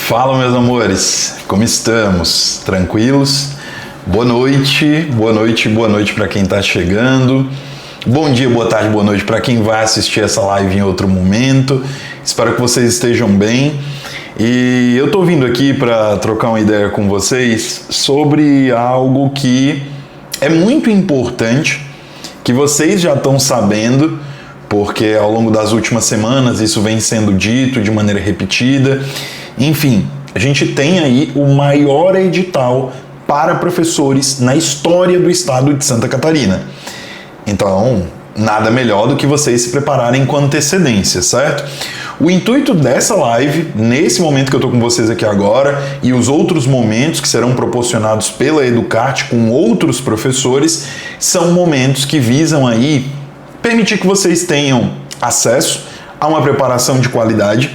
Fala, meus amores, como estamos? Tranquilos? Boa noite para quem está chegando. Bom dia, boa tarde, boa noite para quem vai assistir essa live em outro momento. Espero que vocês estejam bem. E eu tô vindo aqui para trocar uma ideia com vocês sobre algo que é muito importante, que vocês já estão sabendo, porque ao longo das últimas semanas isso vem sendo dito de maneira repetida. Enfim, a gente tem aí o maior edital para professores na história do estado de Santa Catarina. Então, nada melhor do que vocês se prepararem com antecedência, certo? O intuito dessa live, nesse momento que eu estou com vocês aqui agora, e os outros momentos que serão proporcionados pela Educarte com outros professores, são momentos que visam aí permitir que vocês tenham acesso a uma preparação de qualidade,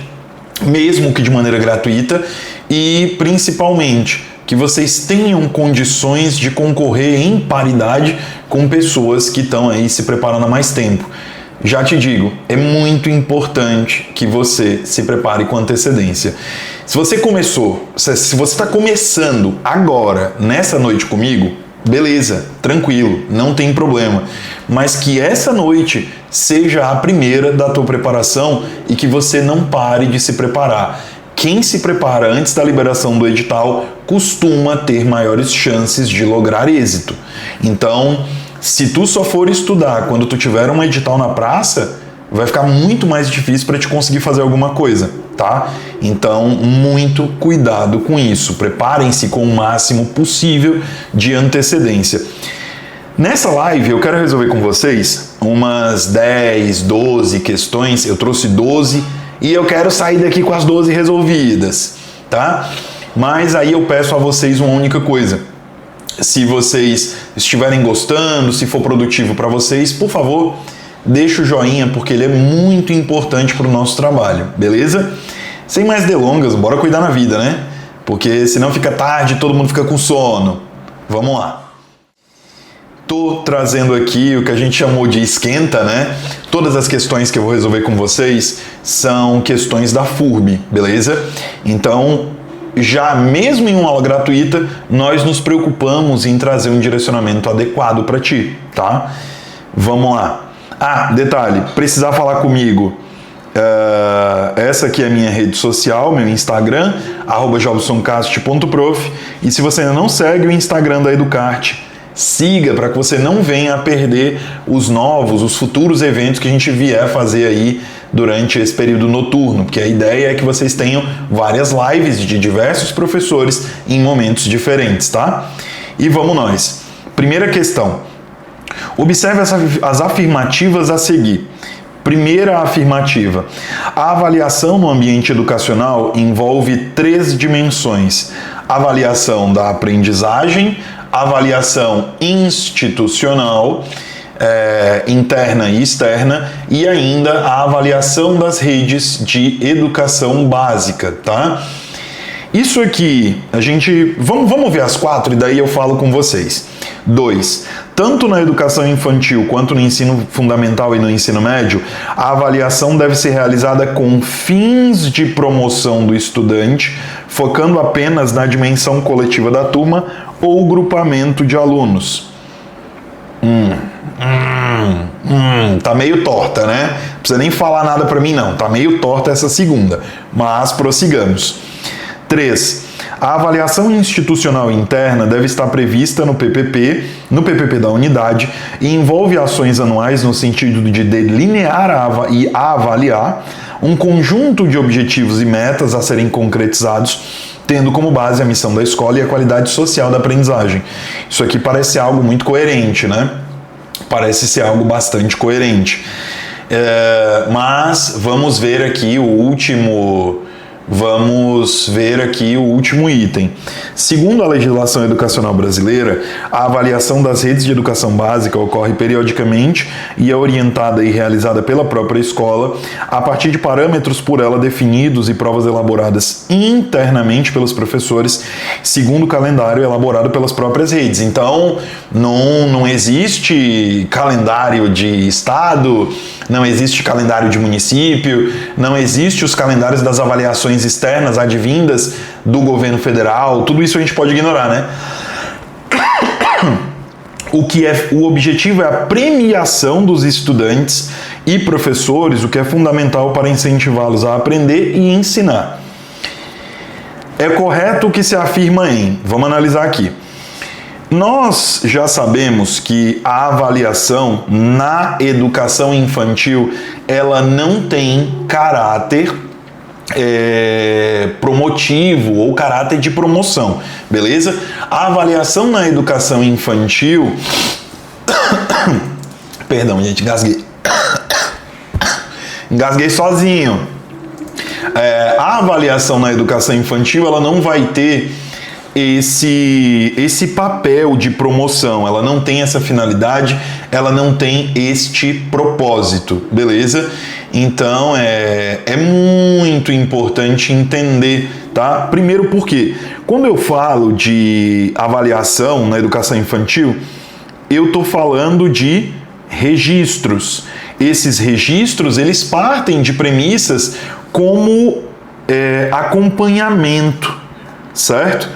mesmo que de maneira gratuita, e principalmente que vocês tenham condições de concorrer em paridade com pessoas que estão aí se preparando há mais tempo. Já te digo, é muito importante que você se prepare com antecedência. Se você está começando agora, nessa noite comigo, beleza, tranquilo, não tem problema. Mas que essa noite seja a primeira da tua preparação e que você não pare de se preparar. Quem se prepara antes da liberação do edital costuma ter maiores chances de lograr êxito. Então, se tu só for estudar quando tu tiver um edital na praça, vai ficar muito mais difícil para te conseguir fazer alguma coisa, tá? Então, muito cuidado com isso. Preparem-se com o máximo possível de antecedência. Nessa live, eu quero resolver com vocês umas 10, 12 questões. Eu trouxe 12 e eu quero sair daqui com as 12 resolvidas, tá? Mas aí eu peço a vocês uma única coisa. Se vocês estiverem gostando, se for produtivo para vocês, por favor, deixa o joinha, porque ele é muito importante para o nosso trabalho, beleza? Sem mais delongas, bora cuidar na vida, né? Porque senão fica tarde e todo mundo fica com sono. Vamos lá. Tô trazendo aqui o que a gente chamou de esquenta, né? Todas as questões que eu vou resolver com vocês são questões da FURB, beleza? Então, já mesmo em uma aula gratuita, nós nos preocupamos em trazer um direcionamento adequado para ti, tá? Vamos lá. Ah, detalhe, precisar falar comigo. Essa aqui é a minha rede social, meu Instagram, @jobsoncast.prof. E se você ainda não segue o Instagram da Educarte, siga para que você não venha a perder os futuros eventos que a gente vier fazer aí durante esse período noturno, porque a ideia é que vocês tenham várias lives de diversos professores em momentos diferentes, tá? E vamos nós. Primeira questão. Observe as afirmativas a seguir. Primeira afirmativa. A avaliação no ambiente educacional envolve 3 dimensões: avaliação da aprendizagem, avaliação institucional, interna e externa, e ainda a avaliação das redes de educação básica, tá? Isso aqui, vamos ver as 4 e daí eu falo com vocês. 2. Tanto na educação infantil quanto no ensino fundamental e no ensino médio, a avaliação deve ser realizada com fins de promoção do estudante, focando apenas na dimensão coletiva da turma ou grupamento de alunos. Tá meio torta, né? Não precisa nem falar nada para mim não, tá meio torta essa segunda, mas prossigamos. 3. A avaliação institucional interna deve estar prevista no PPP da unidade e envolve ações anuais no sentido de delinear e avaliar um conjunto de objetivos e metas a serem concretizados, tendo como base a missão da escola e a qualidade social da aprendizagem. Isso aqui parece algo muito coerente, né? Parece ser algo bastante coerente. Mas vamos ver aqui o último item. Segundo a legislação educacional brasileira, a avaliação das redes de educação básica ocorre periodicamente e é orientada e realizada pela própria escola a partir de parâmetros por ela definidos e provas elaboradas internamente pelos professores, segundo o calendário elaborado pelas próprias redes. Então, não existe calendário de estado, não existe calendário de município, não existe os calendários das avaliações avaliações externas advindas do governo federal, tudo isso a gente pode ignorar, né? O objetivo é a premiação dos estudantes e professores, o que é fundamental para incentivá-los a aprender e ensinar. É correto o que se afirma em... Vamos analisar aqui. Nós já sabemos que a avaliação na educação infantil, ela não tem caráter promotivo ou caráter de promoção, beleza? A avaliação na educação infantil... Perdão, gente, engasguei sozinho. A avaliação na educação infantil, ela não vai ter esse papel de promoção, ela não tem essa finalidade, ela não tem este propósito, beleza? Então é muito importante entender, tá? Primeiro porque quando eu falo de avaliação na educação infantil, eu estou falando de registros. Esses registros, eles partem de premissas como acompanhamento, certo?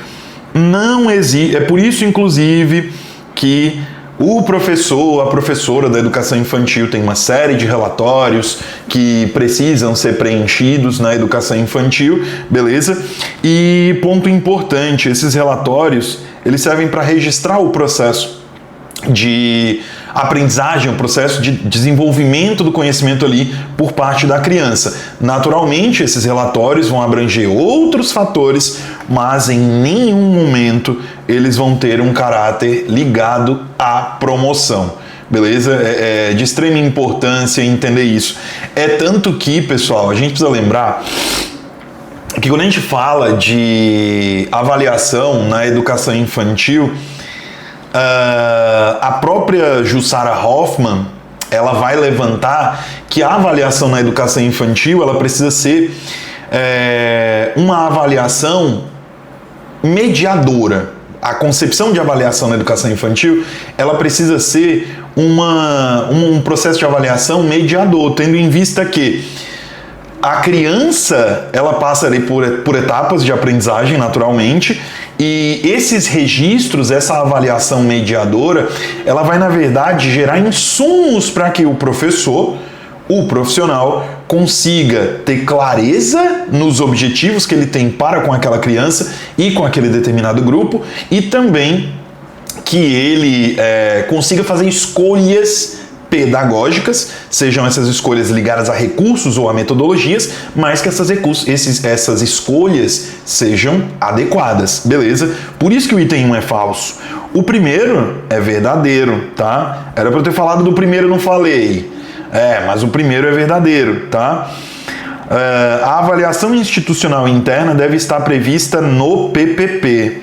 Não existe, é por isso, inclusive, que o professor, a professora da educação infantil tem uma série de relatórios que precisam ser preenchidos na educação infantil, beleza? E ponto importante, esses relatórios, eles servem para registrar o processo de aprendizagem, o processo de desenvolvimento do conhecimento ali por parte da criança. Naturalmente, esses relatórios vão abranger outros fatores, mas em nenhum momento eles vão ter um caráter ligado à promoção. Beleza? É de extrema importância entender isso. É tanto que, pessoal, a gente precisa lembrar que quando a gente fala de avaliação na educação infantil, a própria Jussara Hoffmann, ela vai levantar que a avaliação na educação infantil, ela precisa ser uma avaliação mediadora. A concepção de avaliação na educação infantil, ela precisa ser um processo de avaliação mediador, tendo em vista que a criança, ela passa ali por etapas de aprendizagem, naturalmente, e esses registros, essa avaliação mediadora, ela vai, na verdade, gerar insumos para que o professor, o profissional, consiga ter clareza nos objetivos que ele tem para com aquela criança e com aquele determinado grupo, e também que ele consiga fazer escolhas pedagógicas, sejam essas escolhas ligadas a recursos ou a metodologias, mas que essas escolhas sejam adequadas, beleza? Por isso que o item 1 é falso. O primeiro é verdadeiro, tá? Era para eu ter falado do primeiro, não falei. Mas o primeiro é verdadeiro, tá? A avaliação institucional interna deve estar prevista no PPP.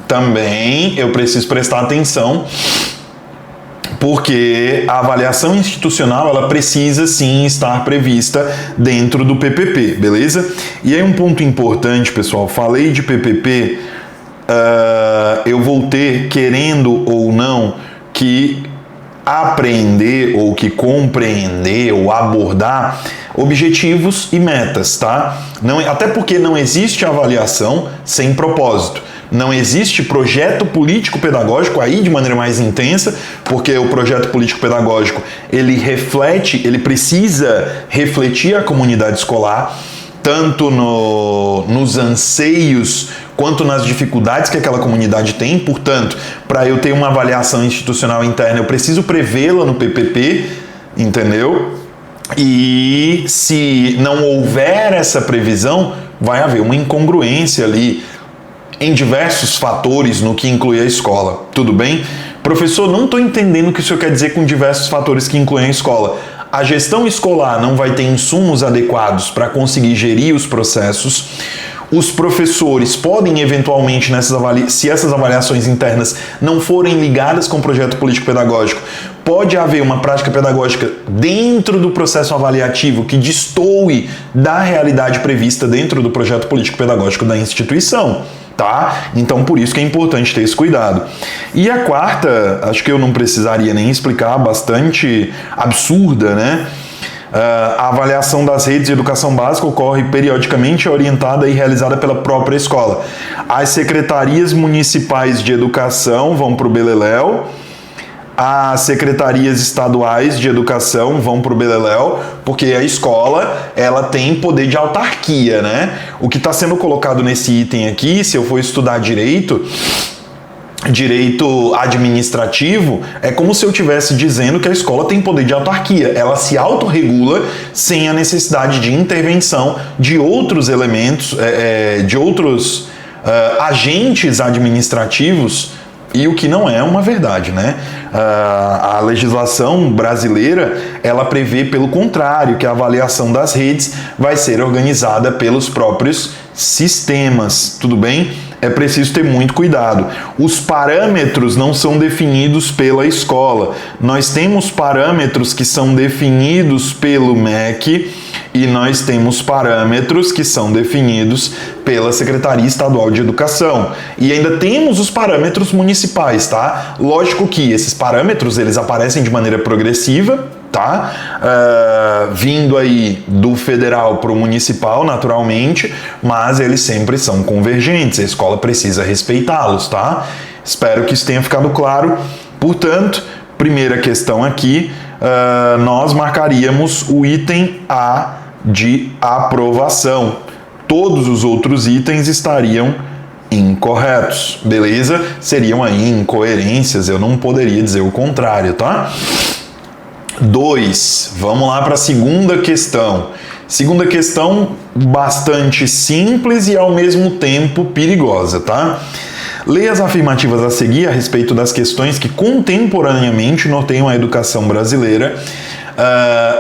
Também eu preciso prestar atenção, porque a avaliação institucional, ela precisa sim estar prevista dentro do PPP, beleza? E aí um ponto importante, pessoal, falei de PPP, eu vou ter, querendo ou não, que aprender ou que compreender ou abordar objetivos e metas, tá? Até porque não existe avaliação sem propósito. Não existe projeto político-pedagógico aí de maneira mais intensa, porque o projeto político-pedagógico, ele precisa refletir a comunidade escolar, tanto nos anseios quanto nas dificuldades que aquela comunidade tem. Portanto, para eu ter uma avaliação institucional interna, eu preciso prevê-la no PPP, entendeu? E se não houver essa previsão, vai haver uma incongruência ali em diversos fatores no que inclui a escola. Tudo bem? Professor, não estou entendendo o que o senhor quer dizer com diversos fatores que incluem a escola. A gestão escolar não vai ter insumos adequados para conseguir gerir os processos. Os professores podem, eventualmente, se essas avaliações internas não forem ligadas com o projeto político-pedagógico, pode haver uma prática pedagógica dentro do processo avaliativo que destoe da realidade prevista dentro do projeto político-pedagógico da instituição. Tá? Então, por isso que é importante ter esse cuidado. E a quarta, acho que eu não precisaria nem explicar, bastante absurda, né? A avaliação das redes de educação básica ocorre periodicamente, orientada e realizada pela própria escola. As secretarias municipais de educação vão para o beleléu, as secretarias estaduais de educação vão para o beleléu, porque a escola ela tem poder de autarquia, né? O que está sendo colocado nesse item aqui, se eu for estudar direito administrativo, é como se eu estivesse dizendo que a escola tem poder de autarquia, ela se autorregula sem a necessidade de intervenção de outros elementos, de outros agentes administrativos, e o que não é uma verdade, né? A legislação brasileira, ela prevê, pelo contrário, que a avaliação das redes vai ser organizada pelos próprios sistemas, tudo bem? É preciso ter muito cuidado. Os parâmetros não são definidos pela escola. Nós temos parâmetros que são definidos pelo MEC e nós temos parâmetros que são definidos pela Secretaria Estadual de Educação. E ainda temos os parâmetros municipais, tá? Lógico que esses parâmetros, eles aparecem de maneira progressiva, tá? Vindo aí do federal para o municipal, naturalmente, mas eles sempre são convergentes, a escola precisa respeitá-los, tá? Espero que isso tenha ficado claro. Portanto, primeira questão aqui, nós marcaríamos o item A de aprovação. Todos os outros itens estariam incorretos, beleza? Seriam aí incoerências, eu não poderia dizer o contrário, tá? 2. Vamos lá para a segunda questão. Segunda questão bastante simples e ao mesmo tempo perigosa, tá? Leia as afirmativas a seguir a respeito das questões que contemporaneamente norteiam a educação brasileira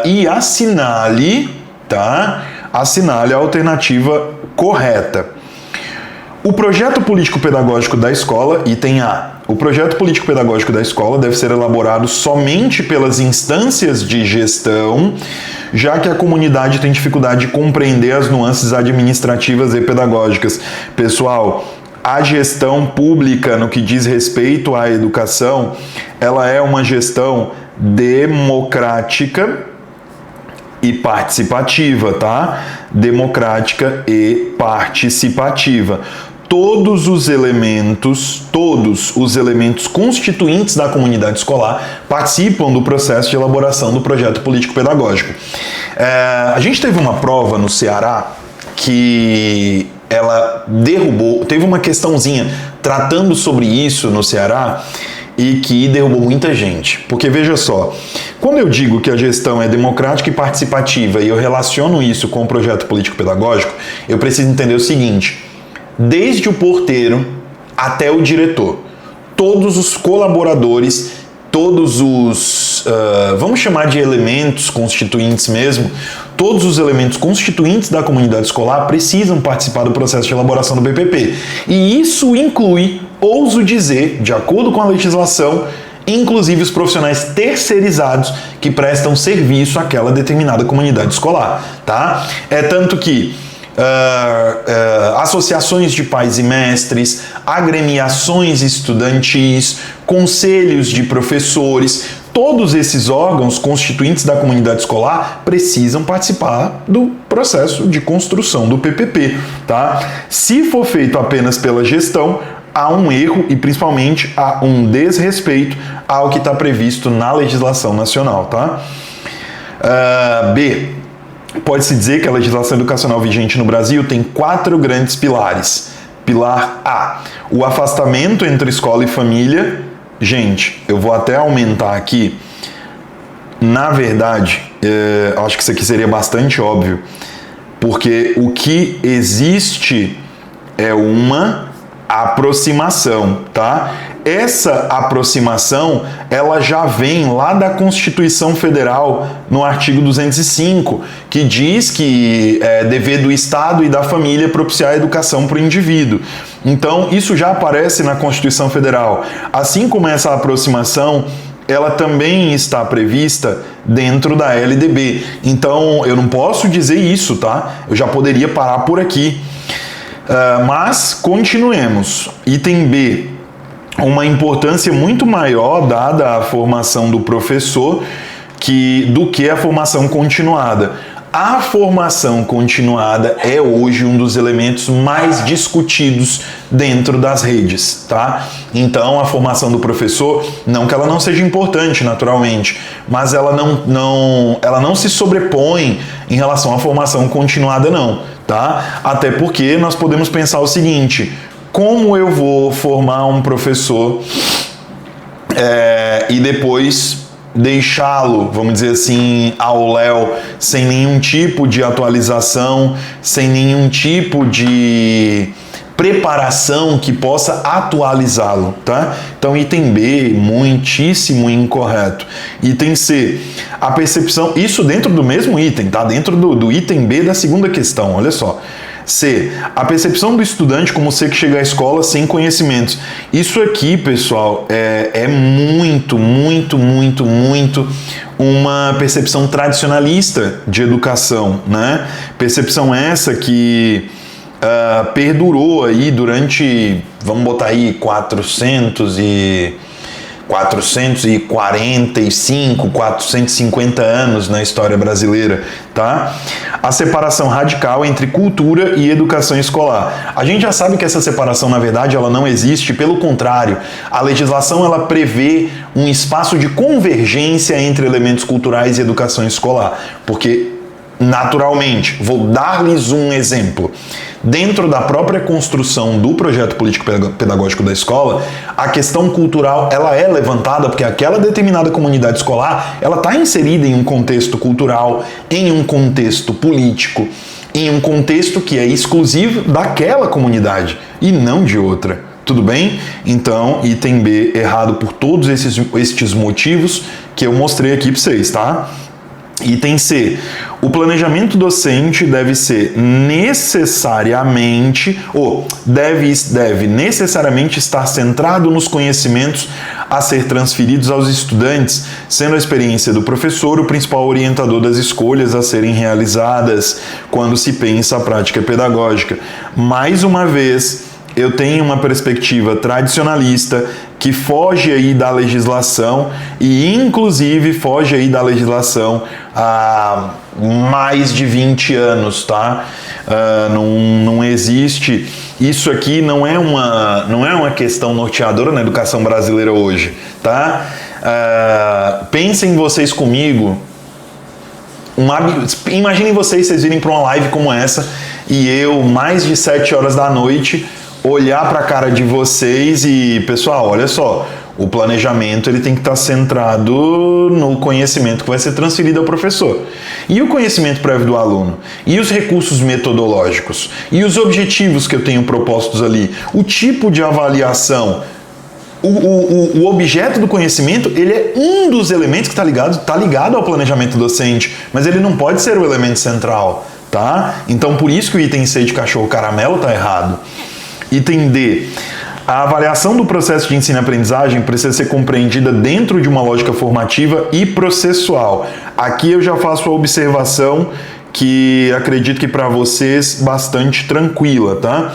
e assinale, tá? Assinale a alternativa correta. O projeto político-pedagógico da escola, item A. O projeto político-pedagógico da escola deve ser elaborado somente pelas instâncias de gestão, já que a comunidade tem dificuldade de compreender as nuances administrativas e pedagógicas. Pessoal, a gestão pública, no que diz respeito à educação, ela é uma gestão democrática e participativa, tá? Democrática e participativa. Todos os elementos constituintes da comunidade escolar participam do processo de elaboração do projeto político-pedagógico. A gente teve uma prova no Ceará que ela teve uma questãozinha tratando sobre isso no Ceará e que derrubou muita gente. Porque veja só, quando eu digo que a gestão é democrática e participativa e eu relaciono isso com o projeto político-pedagógico, eu preciso entender o seguinte: desde o porteiro até o diretor, todos os colaboradores, todos os, vamos chamar de elementos constituintes mesmo, todos os elementos constituintes da comunidade escolar precisam participar do processo de elaboração do PPP. E isso inclui, ouso dizer, de acordo com a legislação, inclusive os profissionais terceirizados que prestam serviço àquela determinada comunidade escolar, tá? É tanto que associações de pais e mestres, agremiações estudantis, conselhos de professores, todos esses órgãos constituintes da comunidade escolar precisam participar do processo de construção do PPP, tá? Se for feito apenas pela gestão, há um erro e principalmente há um desrespeito ao que está previsto na legislação nacional, tá? B. Pode-se dizer que a legislação educacional vigente no Brasil tem 4 grandes pilares. Pilar A, o afastamento entre escola e família. Gente, eu vou até aumentar aqui. Na verdade, acho que isso aqui seria bastante óbvio, porque o que existe é uma aproximação, tá? Essa aproximação, ela já vem lá da Constituição Federal, no artigo 205, que diz que é dever do Estado e da família propiciar a educação para o indivíduo. Então, isso já aparece na Constituição Federal. Assim como essa aproximação, ela também está prevista dentro da LDB. Então, eu não posso dizer isso, tá? Eu já poderia parar por aqui. Mas, continuemos. Item B. Uma importância muito maior dada à formação do professor, do que a formação continuada. A formação continuada é hoje um dos elementos mais discutidos dentro das redes, tá? Então, a formação do professor, não que ela não seja importante, naturalmente, mas ela não se sobrepõe em relação à formação continuada, não, tá? Até porque nós podemos pensar o seguinte: como eu vou formar um professor e depois deixá-lo, vamos dizer assim, ao léu, sem nenhum tipo de atualização, sem nenhum tipo de preparação que possa atualizá-lo, tá? Então, item B, muitíssimo incorreto. Item C, a percepção, isso dentro do mesmo item, tá? Dentro do item B da segunda questão, olha só. C, a percepção do estudante como ser que chega à escola sem conhecimentos. Isso aqui, pessoal, é muito uma percepção tradicionalista de educação, né? Percepção essa que perdurou aí durante, vamos botar aí, 445, 450 anos na história brasileira, tá? A separação radical entre cultura e educação escolar. A gente já sabe que essa separação, na verdade, ela não existe, pelo contrário, a legislação ela prevê um espaço de convergência entre elementos culturais e educação escolar, porque, naturalmente, vou dar-lhes um exemplo. Dentro da própria construção do projeto político-pedagógico da escola, a questão cultural ela é levantada porque aquela determinada comunidade escolar ela está inserida em um contexto cultural, em um contexto político, em um contexto que é exclusivo daquela comunidade e não de outra. Tudo bem? Então, item B errado por todos estes motivos que eu mostrei aqui para vocês, tá? Item C. O planejamento docente deve ser necessariamente, deve necessariamente estar centrado nos conhecimentos a ser transferidos aos estudantes, sendo a experiência do professor o principal orientador das escolhas a serem realizadas quando se pensa a prática pedagógica. Mais uma vez, eu tenho uma perspectiva tradicionalista que foge aí da legislação e inclusive foge aí da legislação há mais de 20 anos, tá? Não existe, isso aqui não é uma questão norteadora na educação brasileira hoje, tá? Pensem vocês comigo, imaginem vocês virem para uma live como essa e eu, mais de 7 horas da noite, olhar para a cara de vocês e, pessoal, olha só, o planejamento ele tem que estar centrado no conhecimento que vai ser transferido ao professor. E o conhecimento prévio do aluno? E os recursos metodológicos? E os objetivos que eu tenho propostos ali? O tipo de avaliação? O objeto do conhecimento, ele é um dos elementos que está ligado ao planejamento docente, mas ele não pode ser o elemento central, tá? Então, por isso que o item C de cachorro caramelo está errado. Item D. A avaliação do processo de ensino-aprendizagem precisa ser compreendida dentro de uma lógica formativa e processual. Aqui eu já faço a observação que acredito que para vocês bastante tranquila, tá?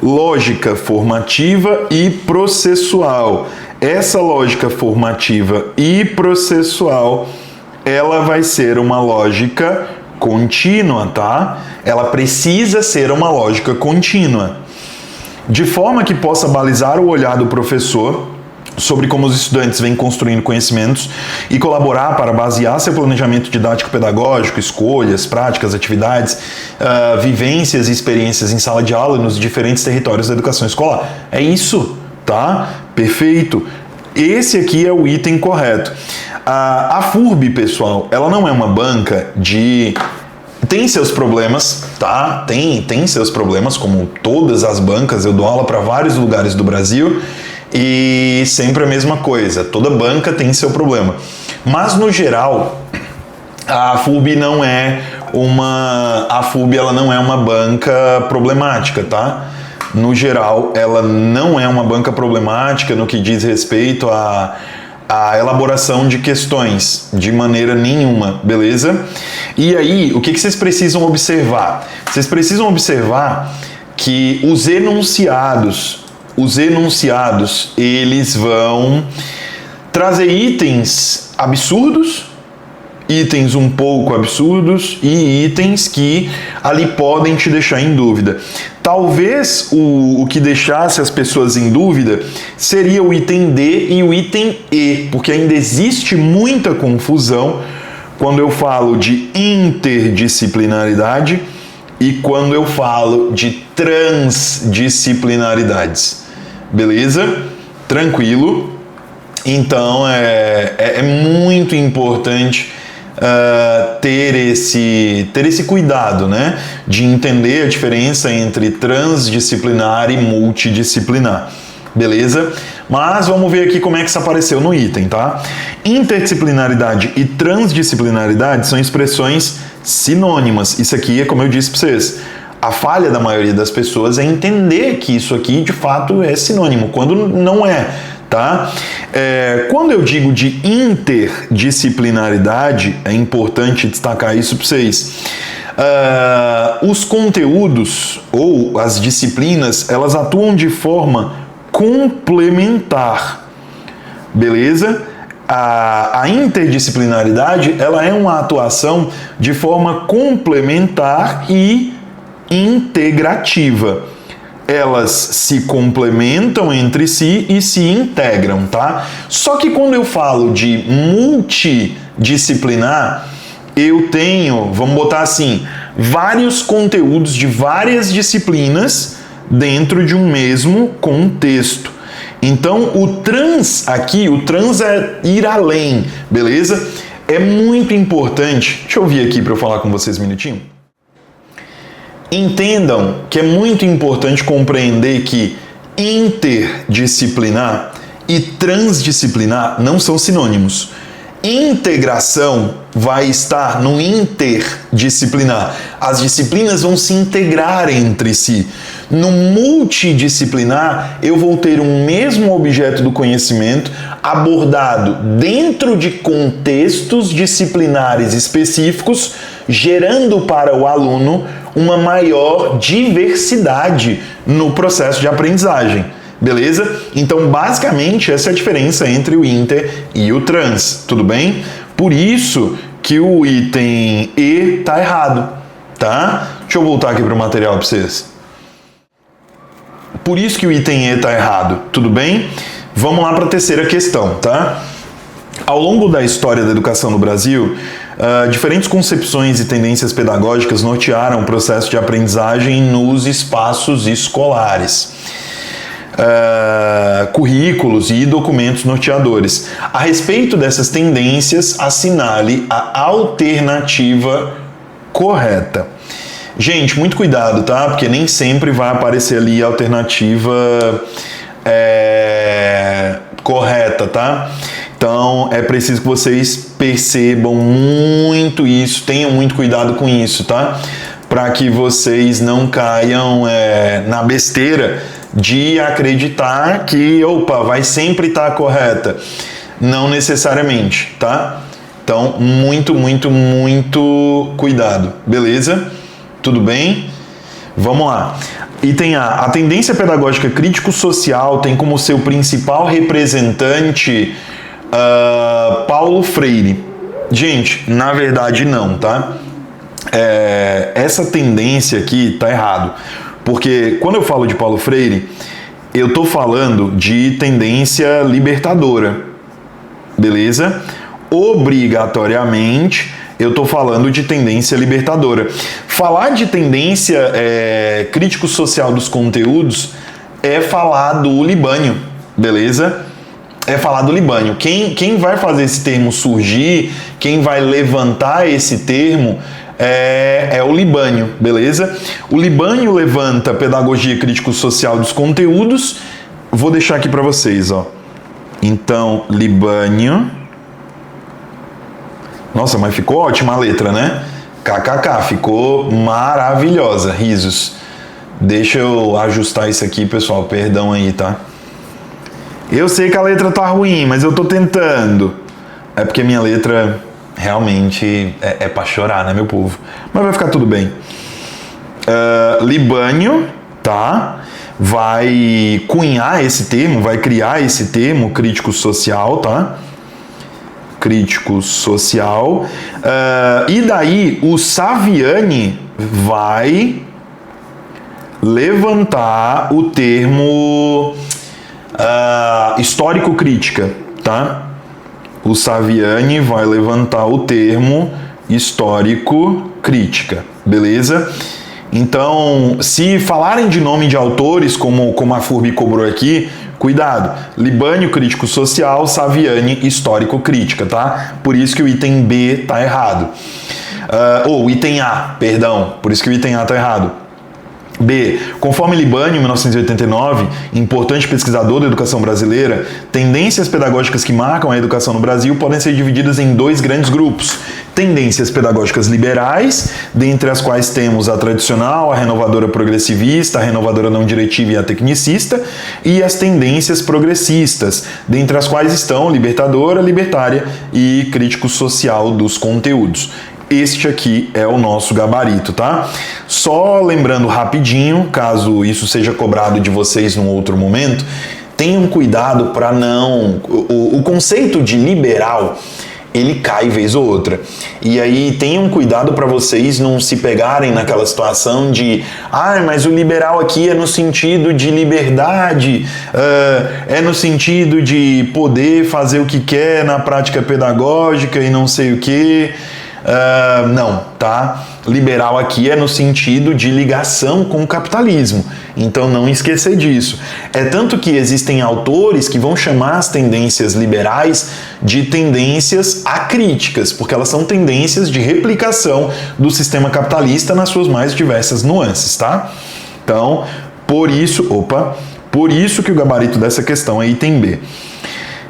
Lógica formativa e processual. Essa lógica formativa e processual, ela vai ser uma lógica contínua, tá? Ela precisa ser uma lógica contínua, de forma que possa balizar o olhar do professor sobre como os estudantes vêm construindo conhecimentos e colaborar para basear seu planejamento didático-pedagógico, escolhas, práticas, atividades, vivências e experiências em sala de aula e nos diferentes territórios da educação escolar. É isso, tá? Perfeito. Esse aqui é o item correto. A FURB, pessoal, ela não é uma banca de... Tem seus problemas, tá? Tem seus problemas, como todas as bancas. Eu dou aula para vários lugares do Brasil e sempre a mesma coisa. Toda banca tem seu problema. Mas, no geral, a FURB não é uma banca problemática, tá? No geral, ela não é uma banca problemática no que diz respeito a elaboração de questões, de maneira nenhuma, beleza? E aí, o que vocês precisam observar? Vocês precisam observar que os enunciados, eles vão trazer itens absurdos itens um pouco absurdos e itens que ali podem te deixar em dúvida. Talvez o que deixasse as pessoas em dúvida seria o item D e o item E, porque ainda existe muita confusão quando eu falo de interdisciplinaridade e quando eu falo de transdisciplinaridades. Beleza? Tranquilo? Então é muito importante ter esse cuidado, né, de entender a diferença entre transdisciplinar e multidisciplinar. Beleza? Mas vamos ver aqui como é que isso apareceu no item, tá? Interdisciplinaridade e transdisciplinaridade são expressões sinônimas. Isso aqui é como eu disse para vocês. A falha da maioria das pessoas é entender que isso aqui de fato é sinônimo, quando não é, tá? Quando eu digo de interdisciplinaridade, é importante destacar isso para vocês. Os conteúdos ou as disciplinas, elas atuam de forma complementar, beleza? A interdisciplinaridade, ela é uma atuação de forma complementar e integrativa. Elas se complementam entre si e se integram, tá? Só que quando eu falo de multidisciplinar, eu tenho, vamos botar assim, vários conteúdos de várias disciplinas dentro de um mesmo contexto. Então, o trans aqui, o trans é ir além, beleza? É muito importante, deixa eu vir aqui para eu falar com vocês um minutinho. Entendam que é muito importante compreender que interdisciplinar e transdisciplinar não são sinônimos. Integração vai estar no interdisciplinar. As disciplinas vão se integrar entre si. No multidisciplinar, eu vou ter um mesmo objeto do conhecimento abordado dentro de contextos disciplinares específicos, gerando para o aluno uma maior diversidade no processo de aprendizagem. Beleza? Então, basicamente, essa é a diferença entre o inter e o trans, tudo bem? Por isso que o item E está errado, tá? Deixa eu voltar aqui para o material para vocês. Por isso que o item E está errado, tudo bem? Vamos lá para a terceira questão, tá? Ao longo da história da educação no Brasil, diferentes concepções e tendências pedagógicas nortearam o processo de aprendizagem nos espaços escolares. Currículos e documentos norteadores. A respeito dessas tendências, assinale a alternativa correta. Gente, muito cuidado, tá? Porque nem sempre vai aparecer ali a alternativa correta, tá? Então, é preciso que vocês percebam muito isso, tenham muito cuidado com isso, tá? Para que vocês não caiam na besteira de acreditar que, vai sempre estar correta. Não necessariamente, tá? Então, muito, muito, muito cuidado, beleza? Tudo bem? Vamos lá. Item A. A tendência pedagógica crítico-social tem como seu principal representante Paulo Freire. Gente, na verdade não, tá? Essa tendência aqui tá errado. Porque quando eu falo de Paulo Freire, eu estou falando de tendência libertadora, beleza? Obrigatoriamente, eu estou falando de tendência libertadora. Falar de tendência crítico-social dos conteúdos é falar do Libânio, beleza? É falar do Libânio. Quem vai fazer esse termo surgir, quem vai levantar esse termo é o Libânio, beleza? O Libânio levanta pedagogia crítico-social dos conteúdos. Vou deixar aqui para vocês, ó. Então, Libânio. Nossa, mas ficou ótima a letra, né? KKK, ficou maravilhosa, risos. Deixa eu ajustar isso aqui, pessoal, perdão aí, tá? Eu sei que a letra tá ruim, mas eu tô tentando. É porque minha letra realmente é pra chorar, né, meu povo? Mas vai ficar tudo bem. Libânio, tá? Vai cunhar esse termo, vai criar esse termo crítico social, tá? crítico social. E daí o Saviani vai levantar o termo histórico-crítica, tá? O Saviani vai levantar o termo histórico-crítica, beleza? Então, se falarem de nome de autores, como a Furby cobrou aqui, cuidado. Libânio, crítico social, Saviani, histórico-crítica, tá? Por isso que o item B tá errado. O item A, perdão, por isso que o item A tá errado. B. Conforme Libânio, 1989, importante pesquisador da educação brasileira, tendências pedagógicas que marcam a educação no Brasil podem ser divididas em dois grandes grupos. Tendências pedagógicas liberais, dentre as quais temos a tradicional, a renovadora progressivista, a renovadora não diretiva e a tecnicista, e as tendências progressistas, dentre as quais estão libertadora, libertária e crítico social dos conteúdos. Este aqui é o nosso gabarito, tá? Só lembrando rapidinho, caso isso seja cobrado de vocês num outro momento, tenham cuidado para não... O conceito de liberal, ele cai vez ou outra. E aí tenham cuidado para vocês não se pegarem naquela situação de mas o liberal aqui é no sentido de liberdade, é no sentido de poder fazer o que quer na prática pedagógica e não sei o quê. Não, tá? Liberal aqui é no sentido de ligação com o capitalismo. Então não esquecer disso. É tanto que existem autores que vão chamar as tendências liberais de tendências acríticas, porque elas são tendências de replicação do sistema capitalista nas suas mais diversas nuances, tá? Então, por isso que o gabarito dessa questão é item B.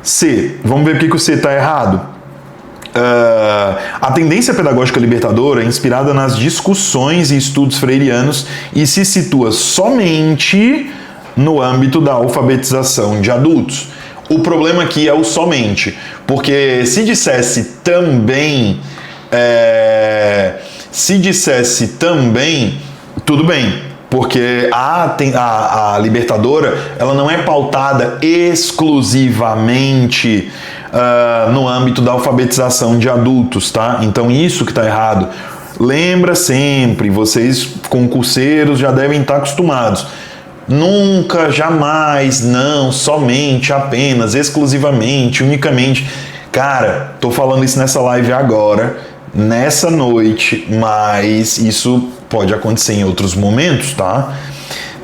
C, vamos ver por que o C está errado. A tendência pedagógica libertadora é inspirada nas discussões e estudos freirianos e se situa somente no âmbito da alfabetização de adultos. O problema aqui é o somente, porque se dissesse também, tudo bem, porque a libertadora ela não é pautada exclusivamente no âmbito da alfabetização de adultos, tá? Então isso que tá errado. Lembra sempre, vocês concurseiros já devem estar acostumados. Nunca, jamais, não, somente, apenas, exclusivamente, unicamente. Cara, tô falando isso nessa live agora, nessa noite, mas isso pode acontecer em outros momentos, tá?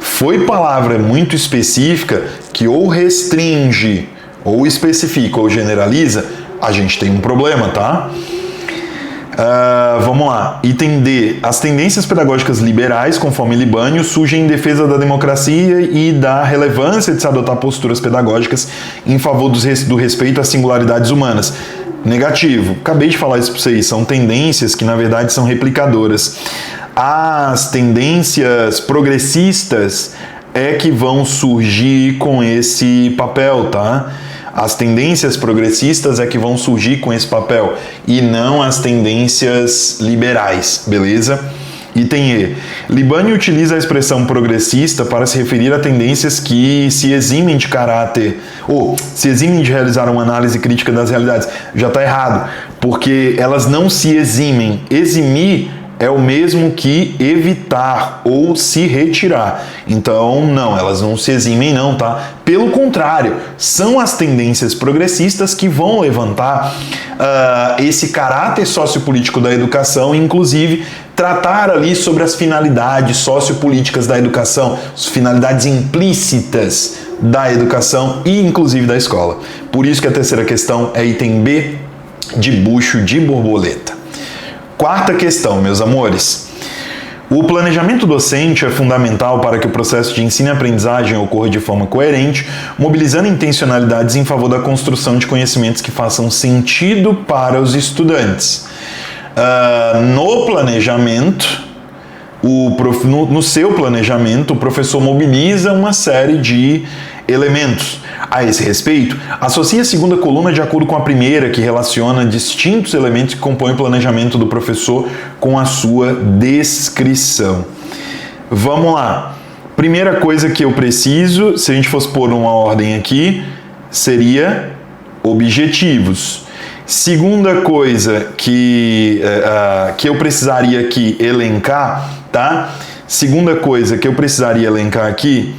Foi palavra muito específica que ou restringe, ou especifica, ou generaliza, a gente tem um problema, tá? Vamos lá. Item D. As tendências pedagógicas liberais, conforme Libânio, surgem em defesa da democracia e da relevância de se adotar posturas pedagógicas em favor do respeito às singularidades humanas. Negativo. Acabei de falar isso para vocês. São tendências que, na verdade, são replicadoras. As tendências progressistas é que vão surgir com esse papel, tá? As tendências progressistas é que vão surgir com esse papel e não as tendências liberais, beleza? Item E. Libânio utiliza a expressão progressista para se referir a tendências que se eximem de caráter, ou se eximem de realizar uma análise crítica das realidades. Já está errado, porque elas não se eximem. Eximir é o mesmo que evitar ou se retirar. Então, não, elas não se eximem não, tá? Pelo contrário, são as tendências progressistas que vão levantar esse caráter sociopolítico da educação, inclusive tratar ali sobre as finalidades sociopolíticas da educação, as finalidades implícitas da educação e inclusive da escola. Por isso que a terceira questão é item B, de bucho de borboleta. Quarta questão, meus amores. O planejamento docente é fundamental para que o processo de ensino e aprendizagem ocorra de forma coerente, mobilizando intencionalidades em favor da construção de conhecimentos que façam sentido para os estudantes. No planejamento, no seu planejamento, o professor mobiliza uma série de elementos. A esse respeito, associa a segunda coluna de acordo com a primeira, que relaciona distintos elementos que compõem o planejamento do professor com a sua descrição. Vamos lá. Primeira coisa que eu preciso, se a gente fosse pôr uma ordem aqui, seria objetivos. Segunda coisa que eu precisaria aqui elencar, tá? Segunda coisa que eu precisaria elencar aqui,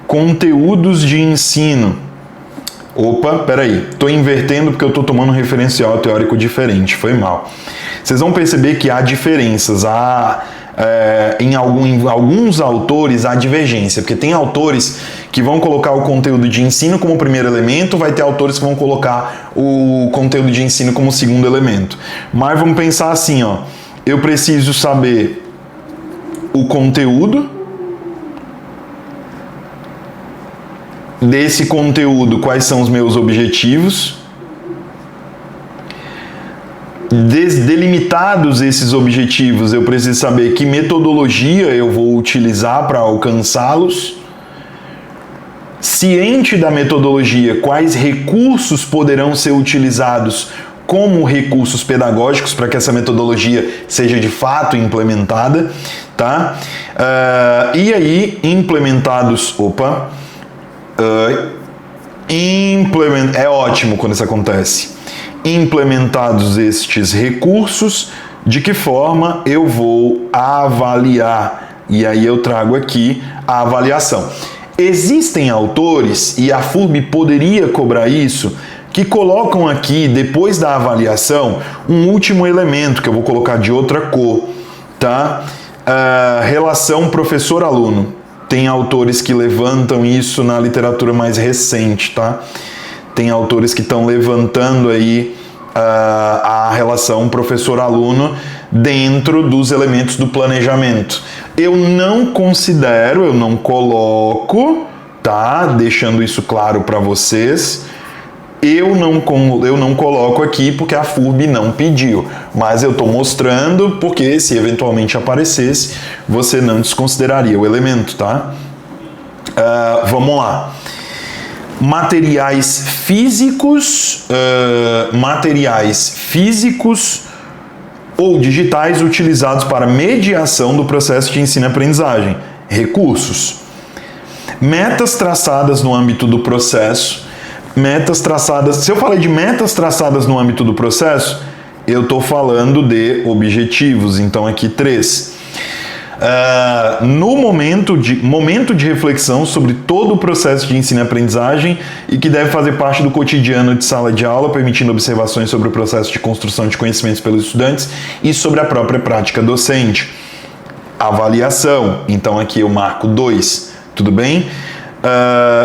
conteúdos de ensino. Opa, peraí, estou invertendo porque eu estou tomando um referencial teórico diferente, foi mal. Vocês vão perceber que há diferenças, em alguns autores há divergência, porque tem autores que vão colocar o conteúdo de ensino como primeiro elemento, vai ter autores que vão colocar o conteúdo de ensino como segundo elemento. Mas vamos pensar assim, ó, eu preciso saber o conteúdo, desse conteúdo, quais são os meus objetivos. Delimitados esses objetivos, eu preciso saber que metodologia eu vou utilizar para alcançá-los. Ciente da metodologia, quais recursos poderão ser utilizados como recursos pedagógicos para que essa metodologia seja de fato implementada, tá? E aí, implementados... é ótimo quando isso acontece. Implementados estes recursos, de que forma eu vou avaliar? E aí eu trago aqui a avaliação. Existem autores, e a FURB poderia cobrar isso, que colocam aqui, depois da avaliação, um último elemento, que eu vou colocar de outra cor, tá? Relação professor-aluno. Tem autores que levantam isso na literatura mais recente, tá? Tem autores que estão levantando aí a relação professor-aluno dentro dos elementos do planejamento. Eu não considero, eu não coloco, tá? Deixando isso claro para vocês. Eu não coloco aqui porque a FURB não pediu, mas eu estou mostrando porque se eventualmente aparecesse, você não desconsideraria o elemento, tá? Vamos lá. Materiais físicos ou digitais utilizados para mediação do processo de ensino e aprendizagem. Recursos. Metas traçadas no âmbito do processo. Se eu falei de metas traçadas no âmbito do processo, eu estou falando de objetivos, então aqui 3. No momento de reflexão sobre todo o processo de ensino e aprendizagem e que deve fazer parte do cotidiano de sala de aula, permitindo observações sobre o processo de construção de conhecimentos pelos estudantes e sobre a própria prática docente. Avaliação, então aqui eu marco 2, tudo bem?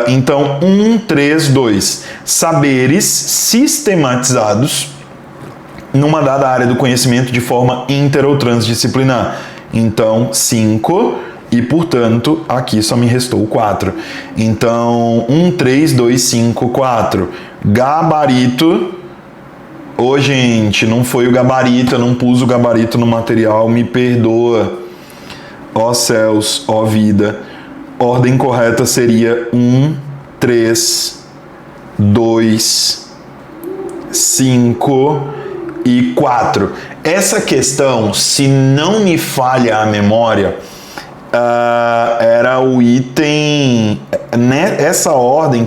Então, 1, 3, 2. Saberes sistematizados numa dada área do conhecimento de forma inter ou transdisciplinar. Então, 5 e, portanto, aqui só me restou 4. Então, 1, 3, 2, 5, 4. Gabarito. Ô, gente, não foi o gabarito, eu não pus o gabarito no material, me perdoa. Ó céus, ó vida. Ordem correta seria 1, 3, 2, 5 e 4. Essa questão, se não me falha a memória, era o item... Essa ordem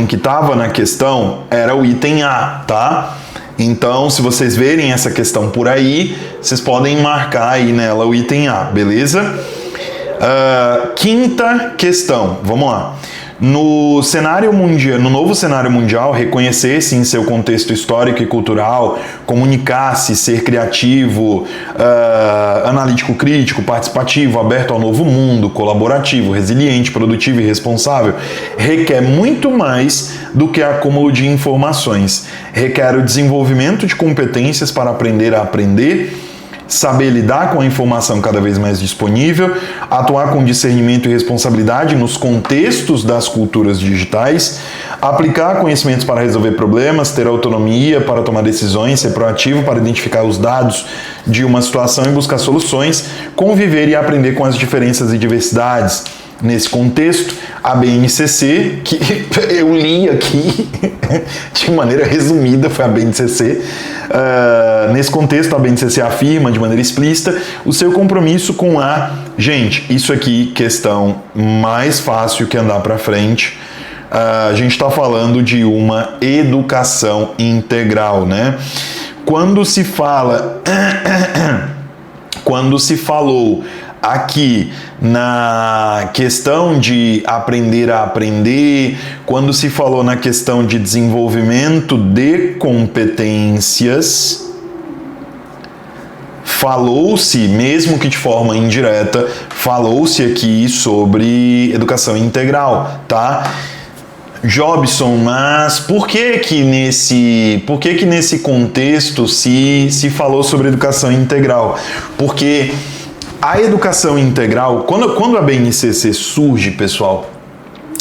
que estava na questão era o item A, tá? Então, se vocês verem essa questão por aí, vocês podem marcar aí nela o item A, beleza? Quinta questão, vamos lá. No novo cenário mundial, reconhecer-se em seu contexto histórico e cultural, comunicar-se, ser criativo, analítico crítico, participativo, aberto ao novo mundo, colaborativo, resiliente, produtivo e responsável, requer muito mais do que acúmulo de informações. Requer o desenvolvimento de competências para aprender a aprender, saber lidar com a informação cada vez mais disponível, atuar com discernimento e responsabilidade nos contextos das culturas digitais, aplicar conhecimentos para resolver problemas, ter autonomia para tomar decisões, ser proativo para identificar os dados de uma situação e buscar soluções, conviver e aprender com as diferenças e diversidades. Nesse contexto, a BNCC, que eu li aqui de maneira resumida, foi a BNCC. Nesse contexto, a BNCC afirma de maneira explícita o seu compromisso com a... Gente, isso aqui, questão mais fácil que andar para frente. a gente está falando de uma educação integral, né? Quando se falou aqui na questão de aprender a aprender, quando se falou na questão de desenvolvimento de competências, falou-se, mesmo que de forma indireta, falou-se aqui sobre educação integral, tá? Jobson, mas por que nesse contexto se falou sobre educação integral? Porque a educação integral, quando a BNCC surge, pessoal,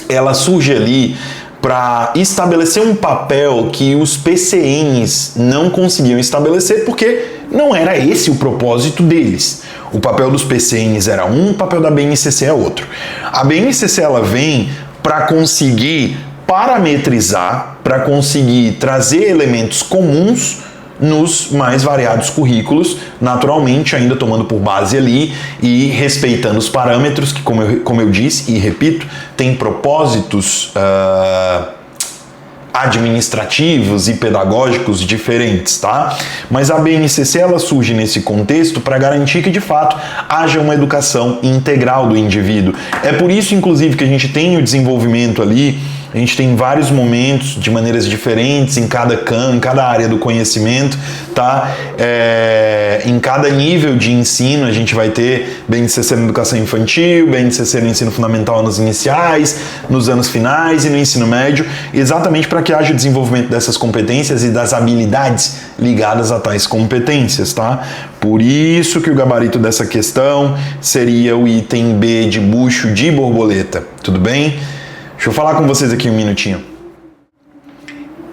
ela surge ali para estabelecer um papel que os PCNs não conseguiam estabelecer, porque não era esse o propósito deles. O papel dos PCNs era um, o papel da BNCC é outro. A BNCC ela vem para conseguir parametrizar, para conseguir trazer elementos comuns nos mais variados currículos, naturalmente ainda tomando por base ali e respeitando os parâmetros que, como eu disse e repito, tem propósitos administrativos e pedagógicos diferentes, tá? Mas a BNCC ela surge nesse contexto para garantir que de fato haja uma educação integral do indivíduo. É por isso, inclusive, que a gente tem o desenvolvimento ali. A gente tem vários momentos de maneiras diferentes em cada campo, em cada área do conhecimento, tá? Em cada nível de ensino a gente vai ter BNCC na educação infantil, BNCC no ensino fundamental nos iniciais, nos anos finais e no ensino médio, exatamente para que haja o desenvolvimento dessas competências e das habilidades ligadas a tais competências, tá? Por isso que o gabarito dessa questão seria o item B de bucho de borboleta, tudo bem? Deixa eu falar com vocês aqui um minutinho.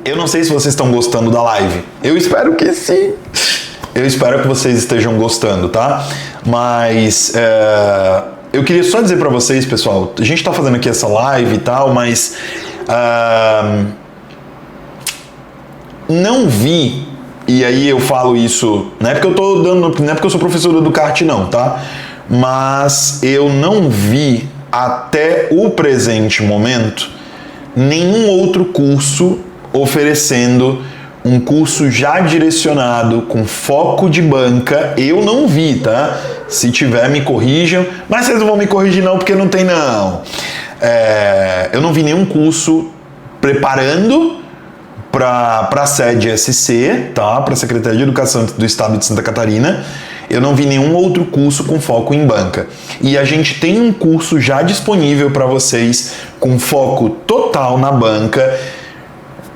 Eu não sei se vocês estão gostando da live. Eu espero que sim. Eu espero que vocês estejam gostando, tá? Mas eu queria só dizer pra vocês, pessoal, a gente tá fazendo aqui essa live e tal, mas não vi, e aí eu falo isso, não é porque eu tô dando, não é porque eu sou professor do Educarte não, tá? Mas eu não vi até o presente momento nenhum outro curso oferecendo um curso já direcionado com foco de banca. Eu não vi, tá? Se tiver, me corrijam, mas vocês não vão me corrigir não, porque não tem não. Eu não vi nenhum curso preparando para a sede SC, tá? Para a Secretaria de Educação do Estado de Santa Catarina. Eu não vi nenhum outro curso com foco em banca. E a gente tem um curso já disponível para vocês com foco total na banca.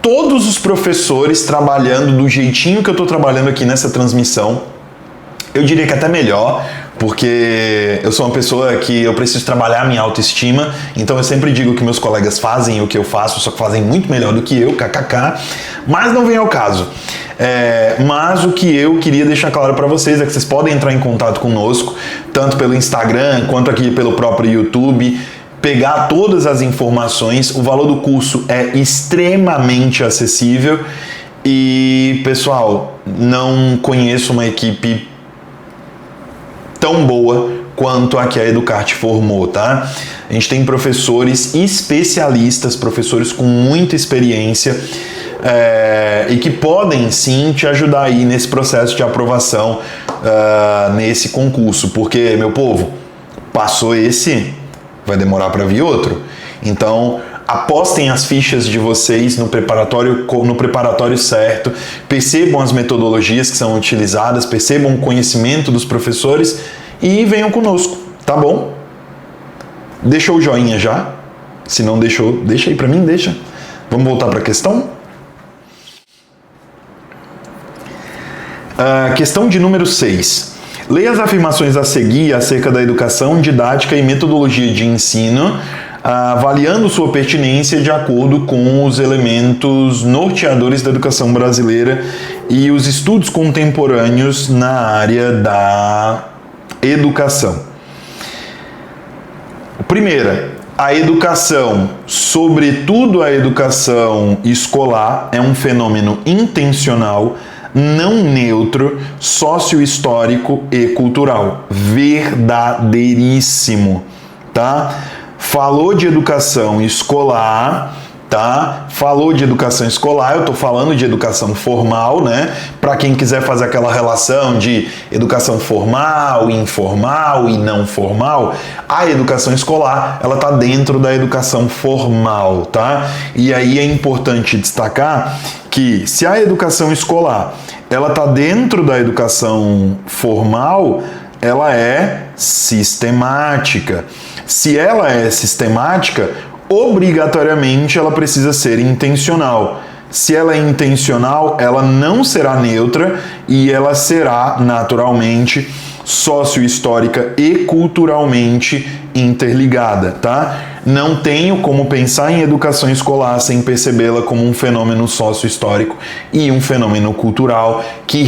Todos os professores trabalhando do jeitinho que eu estou trabalhando aqui nessa transmissão. Eu diria que até melhor, porque eu sou uma pessoa que eu preciso trabalhar a minha autoestima, então eu sempre digo que meus colegas fazem o que eu faço, só que fazem muito melhor do que eu, kkk, mas não vem ao caso. Mas o que eu queria deixar claro para vocês é que vocês podem entrar em contato conosco, tanto pelo Instagram quanto aqui pelo próprio YouTube, pegar todas as informações. O valor do curso é extremamente acessível e, pessoal, não conheço uma equipe tão boa quanto a que a Educarte formou, tá? A gente tem professores especialistas, professores com muita experiência, e que podem sim te ajudar aí nesse processo de aprovação nesse concurso, porque, meu povo, passou esse, vai demorar para vir outro. Então, apostem as fichas de vocês no preparatório certo, percebam as metodologias que são utilizadas, percebam o conhecimento dos professores e venham conosco, tá bom? Deixou o joinha já? Se não deixou, deixa aí para mim, deixa. Vamos voltar para a questão? Questão de número 6. Leia as afirmações a seguir acerca da educação, didática e metodologia de ensino, avaliando sua pertinência de acordo com os elementos norteadores da educação brasileira e os estudos contemporâneos na área da educação. Primeira, a educação, sobretudo a educação escolar, é um fenômeno intencional, não neutro, sócio-histórico e cultural. Verdadeiríssimo, tá? Falou de educação escolar, tá? Falou de educação escolar, eu tô falando de educação formal, né? Para quem quiser fazer aquela relação de educação formal, informal e não formal, a educação escolar, ela tá dentro da educação formal, tá? E aí é importante destacar que se a educação escolar, ela tá dentro da educação formal, ela é sistemática. Se ela é sistemática, obrigatoriamente ela precisa ser intencional. Se ela é intencional, ela não será neutra e ela será naturalmente sócio-histórica e culturalmente interligada, tá? Não tenho como pensar em educação escolar sem percebê-la como um fenômeno sócio-histórico e um fenômeno cultural que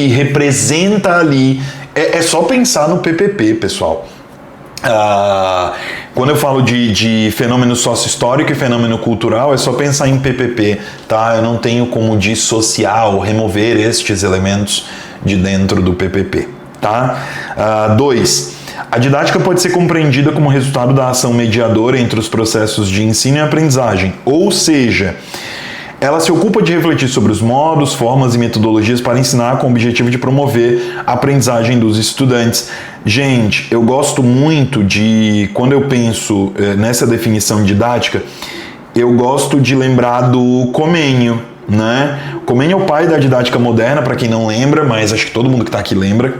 representa ali. É só pensar no PPP, pessoal. Quando eu falo de fenômeno sócio-histórico e fenômeno cultural, é só pensar em PPP, tá? Eu não tenho como dissociar ou remover estes elementos de dentro do PPP, tá? 2. A didática pode ser compreendida como resultado da ação mediadora entre os processos de ensino e aprendizagem, ou seja, ela se ocupa de refletir sobre os modos, formas e metodologias para ensinar com o objetivo de promover a aprendizagem dos estudantes. Gente, eu gosto muito de, quando eu penso nessa definição didática, eu gosto de lembrar do Comênio, né? Comênio é o pai da didática moderna, para quem não lembra, mas acho que todo mundo que está aqui lembra.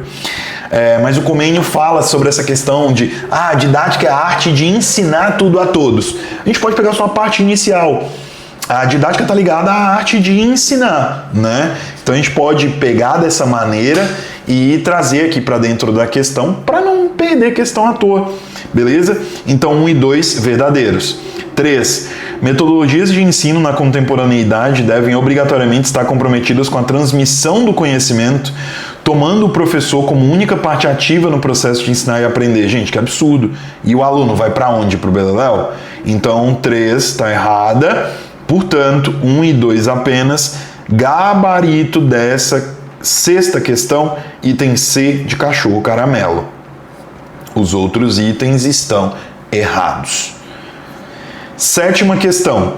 Mas o Comênio fala sobre essa questão de a didática é a arte de ensinar tudo a todos. A gente pode pegar só a parte inicial. A didática está ligada à arte de ensinar, né? Então a gente pode pegar dessa maneira e trazer aqui para dentro da questão para não perder questão à toa, beleza? Então 1 e 2 verdadeiros. 3. Metodologias de ensino na contemporaneidade devem obrigatoriamente estar comprometidas com a transmissão do conhecimento, tomando o professor como única parte ativa no processo de ensinar e aprender. Gente, que absurdo! E o aluno vai para onde? Para o beleléu? Então 3 está errada. Portanto, 1 e 2 apenas, gabarito dessa sexta questão, item C de cachorro caramelo. Os outros itens estão errados. 7ª questão.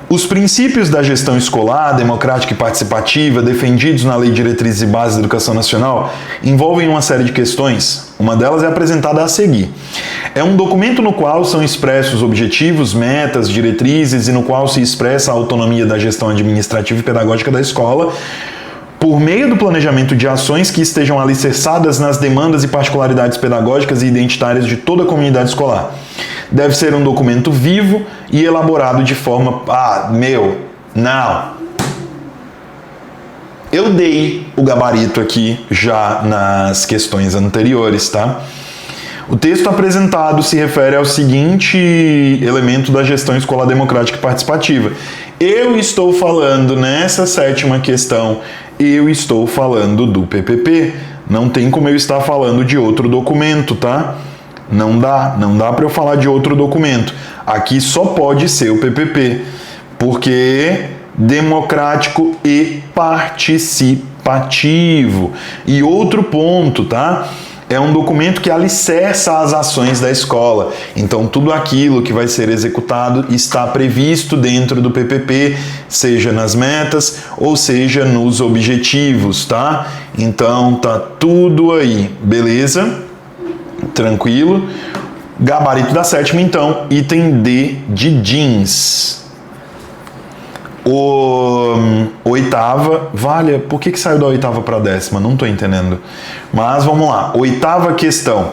Os princípios da gestão escolar, democrática e participativa, defendidos na Lei de Diretrizes e Bases da Educação Nacional, envolvem uma série de questões. Uma delas é apresentada a seguir. É um documento no qual são expressos objetivos, metas, diretrizes e no qual se expressa a autonomia da gestão administrativa e pedagógica da escola, por meio do planejamento de ações que estejam alicerçadas nas demandas e particularidades pedagógicas e identitárias de toda a comunidade escolar. Deve ser um documento vivo e elaborado de forma... não. Eu dei o gabarito aqui já nas questões anteriores, tá? O texto apresentado se refere ao seguinte elemento da gestão escolar democrática e participativa. Eu estou falando nessa 7ª questão, eu estou falando do PPP. Não tem como eu estar falando de outro documento, tá? Não dá para eu falar de outro documento. Aqui só pode ser o PPP, porque democrático e participativo. E outro ponto, tá? É um documento que alicerça as ações da escola. Então, tudo aquilo que vai ser executado está previsto dentro do PPP, seja nas metas ou seja nos objetivos, tá? Então, tá tudo aí, beleza? Tranquilo? Gabarito da 7ª, então, item D de jeans. Oitava, valha, por que saiu da 8ª para a 10ª? Não estou entendendo. Mas vamos lá, 8ª questão.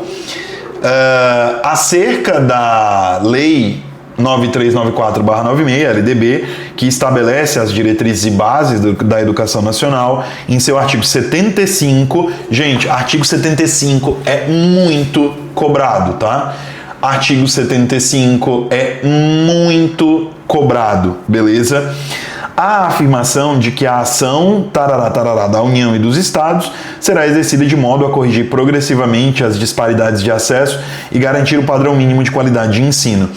Acerca da Lei 9394/96, LDB, que estabelece as diretrizes e bases da educação nacional, em seu artigo 75, gente, artigo 75 é muito cobrado, tá? Artigo 75 é muito cobrado, beleza? A afirmação de que a ação da União e dos Estados será exercida de modo a corrigir progressivamente as disparidades de acesso e garantir o padrão mínimo de qualidade de ensino.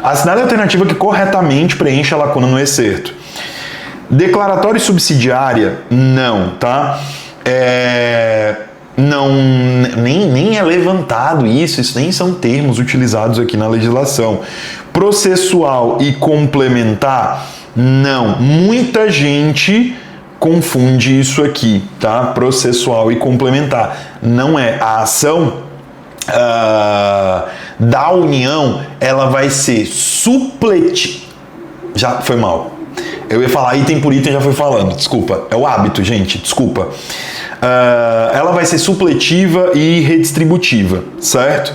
Assinale a alternativa que corretamente preenche a lacuna no excerto. Declaratória e subsidiária, não, tá? nem é levantado isso nem são termos utilizados aqui na legislação. Processual e complementar, não. Muita gente confunde isso aqui, tá? Processual e complementar. Não é. A ação da União, ela vai ser supletiva. Já foi mal. Eu ia falar item por item, já foi falando. Desculpa. É o hábito, gente. Desculpa. Ela vai ser supletiva e redistributiva, certo?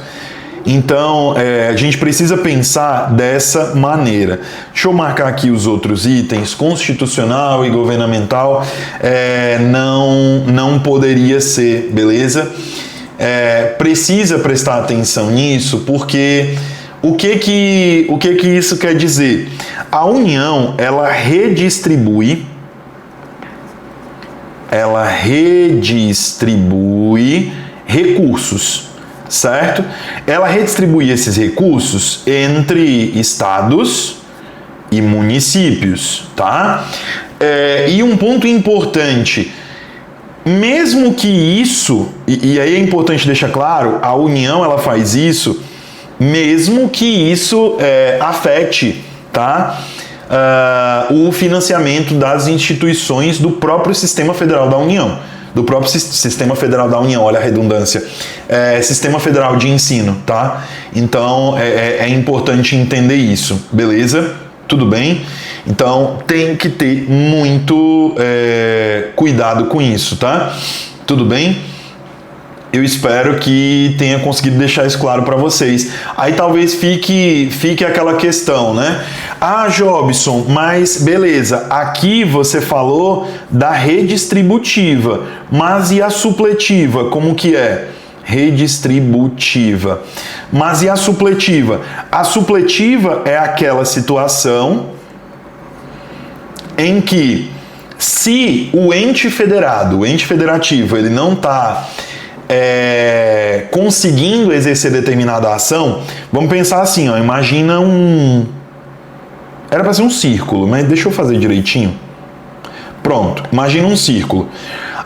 Então, a gente precisa pensar dessa maneira. Deixa eu marcar aqui os outros itens. Constitucional e governamental não poderia ser, beleza? Precisa prestar atenção nisso, porque o que isso quer dizer? A União, ela redistribui recursos, certo? Ela redistribui esses recursos entre estados e municípios, tá? E um ponto importante, mesmo que isso, e aí é importante deixar claro, a União ela faz isso, mesmo que isso afete, tá? O financiamento das instituições do próprio Sistema Federal da União. Do próprio Sistema Federal da União, olha a redundância. Sistema Federal de Ensino, tá? Então, é importante entender isso, beleza? Tudo bem? Então, tem que ter muito cuidado com isso, tá? Tudo bem? Eu espero que tenha conseguido deixar isso claro para vocês. Aí talvez fique aquela questão, né? Ah, Jobson, mas beleza, aqui você falou da redistributiva, mas e a supletiva, como que é? Redistributiva. Mas e a supletiva? A supletiva é aquela situação em que, se o ente federado, o ente federativo, ele não está conseguindo exercer determinada ação, vamos pensar assim, ó, imagina era para ser um círculo, mas deixa eu fazer direitinho. Pronto, imagina um círculo.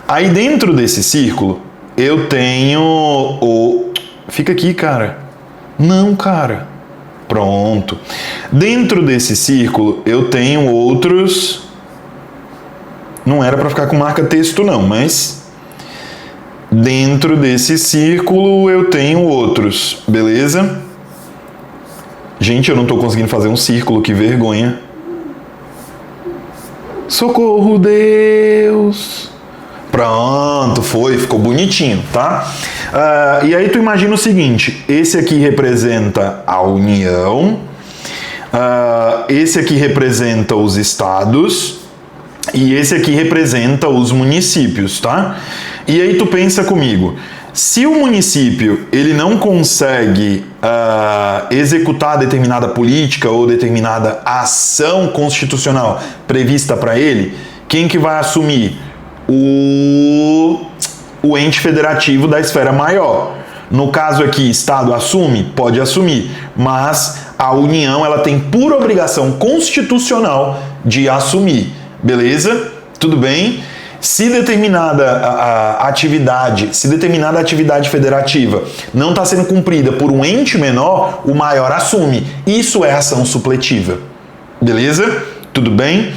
Aí dentro desse círculo, eu tenho Fica aqui, cara. Não, cara. Pronto. Dentro desse círculo, eu tenho outros... Não era para ficar com marca-texto, não, mas... Dentro desse círculo, eu tenho outros, beleza? Gente, eu não estou conseguindo fazer um círculo, que vergonha. Socorro, Deus! Pronto, ficou bonitinho, tá? E aí tu imagina o seguinte, esse aqui representa a União, esse aqui representa os estados e esse aqui representa os municípios, tá? E aí tu pensa comigo, se o município ele não consegue executar determinada política ou determinada ação constitucional prevista para ele, quem que vai assumir? O ente federativo da esfera maior. No caso aqui, Estado assume? Pode assumir, mas a União ela tem por obrigação constitucional de assumir, beleza? Tudo bem? Se determinada atividade federativa não está sendo cumprida por um ente menor, o maior assume. Isso é ação supletiva. Beleza? Tudo bem?